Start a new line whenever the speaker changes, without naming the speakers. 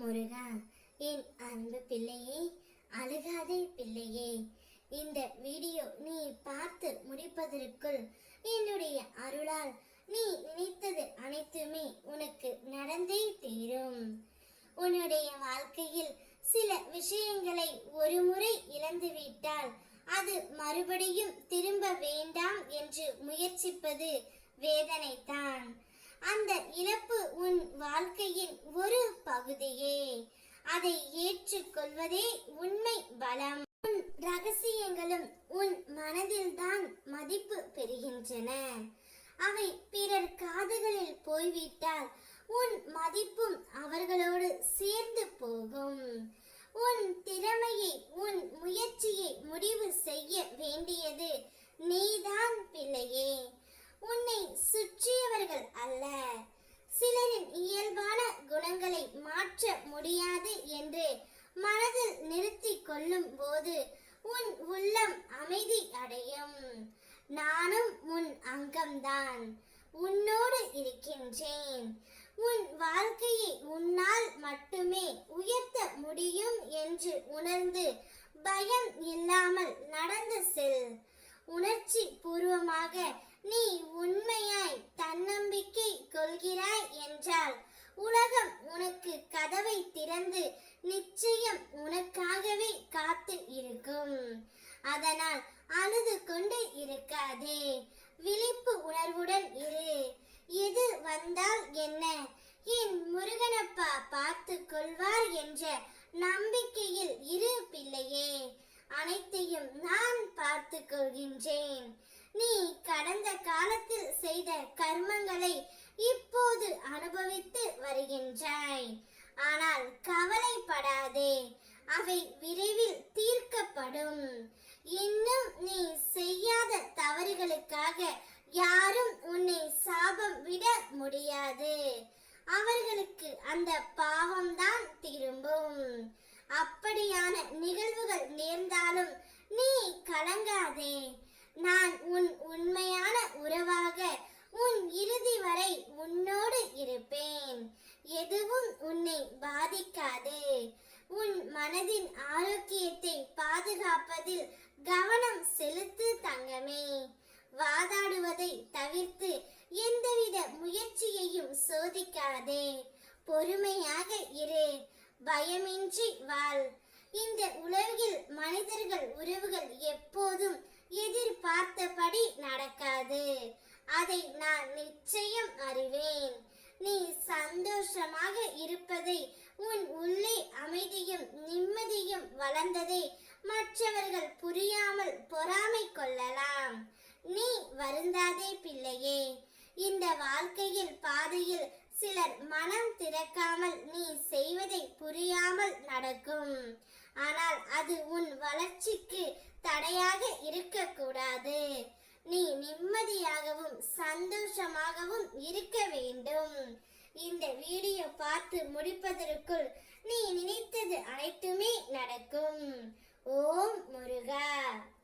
முருகா, என் அன்பு பிள்ளையே, அழுகாதே பிள்ளையே. இந்த வீடியோ நீ பார்த்து முடிப்பதற்குள் என்னுடைய அருளால் நீ நினைத்தது அனைத்துமே உனக்கு நடந்தே தீரும். உன்னுடைய வாழ்க்கையில் சில விஷயங்களை ஒரு முறை இழந்துவிட்டால் அது மறுபடியும் திரும்ப வேண்டாம் என்று முயற்சிப்பது வேதனைதான். அந்த இழப்பு உன் வாழ்க்கையின் ஒரு பகுதியே. அதை ஏற்றுக்கொள்வதே உண்மை பலம். உன் ரகசியங்களும் உன் மனதில்தான் மதிப்பு பெறுகின்றன. அவை பிறர் காதுகளில் போய்விட்டால் உன் மதிப்பும் அவர்களோடு சேர்ந்து போகும். உன் திறமையை, உன் முயற்சியை முடிவு செய்ய வேண்டியது நீதான் பிள்ளையே, உன்னை சுற்றியவர்கள் அல்ல. சிலரின் இயல்பான குணங்களை மாற்ற முடியாது என்று மனதில் நிறுத்தி கொள்ளும் போது உன் உள்ளம் அமைதி அடையும். நானும் உன் அங்கம்தான், உன்னோடு இருக்கின்றேன். உன் வாழ்க்கையை உன்னால் மட்டுமே உயர்த்த முடியும் என்று உணர்ந்து பயம் இல்லாமல் நடந்து செல். உணர்ச்சி பூர்வமாக நீ உண்மையாய் தன்னம்பிக்கை கொள்கிறாய் என்றால் உலகம் உனக்கு கதவை திறந்து நிச்சயம் உனக்காகவே காத்து இருக்கும். அதனால் அழுது கொண்டு இருக்காதே, விழிப்பு உணர்வுடன் இரு. எது வந்தால் என்ன, என் முருகனப்பா பார்த்து கொள்வார் என்ற நம்பிக்கையில் இரு பிள்ளையே. அனைத்தையும் நான் பார்த்து கொள்கின்றேன். நீ கடந்த காலத்தில் செய்த கர்மங்களை இப்போது அனுபவித்து வருகின்றாய். ஆனால் கவலைப்படாதே, அவை விரைவில் தீர்க்கப்படும். இன்னும் நீ செய்யாத தவறுகளுக்காக யாரும் உன்னை சாபம் விட முடியாது. அவர்களுக்கு அந்த பாவம்தான் திரும்பும். அப்படியான நிகழ்வுகள் நேர்ந்தாலும் நீ கலங்காதே. நான் உன் உண்மையான உறவாக உன் இறுதி வரை உன்னோடு இருப்பேன். எதுவும் உன்னை பாதிக்காது. உன் மனதின் ஆரோக்கியத்தை பாதுகாப்பதில் கவனம் செலுத்து தங்கமே. வாதாடுவதை தவிர்த்து எந்தவித முயற்சியையும் சோதிக்காதே. பொறுமையாக இரு, பயமின்றி வாழ். இந்த உலகில் மனிதர்கள் உறவுகள் எப்போதும் எதிர்பார்த்தபடி நடக்காது. அதை நான் நிச்சயம் அறிவேன். நீ சந்தோஷமாக இருப்பதை, உன் உள்ளே அமைதியும் நிம்மதியும் வளர்ந்ததை மற்றவர்கள் புரியாமல் பொறாமை கொள்ளலாம். நீ வருந்தாதே பிள்ளையே. இந்த வாழ்க்கையில் பாதையில் சிலர் மனம் திறக்காமல் நீ செய்வதை புரியாமல் நடக்கும். ஆனால் அது உன் வளர்ச்சிக்கு தடையாக இருக்கக்கூடாது. நீ நிம்மதியாகவும் சந்தோஷமாகவும் இருக்க வேண்டும். இந்த வீடியோ பார்த்து முடிப்பதற்குள் நீ நினைத்தது அனைத்துமே நடக்கும். ஓம் முருகா.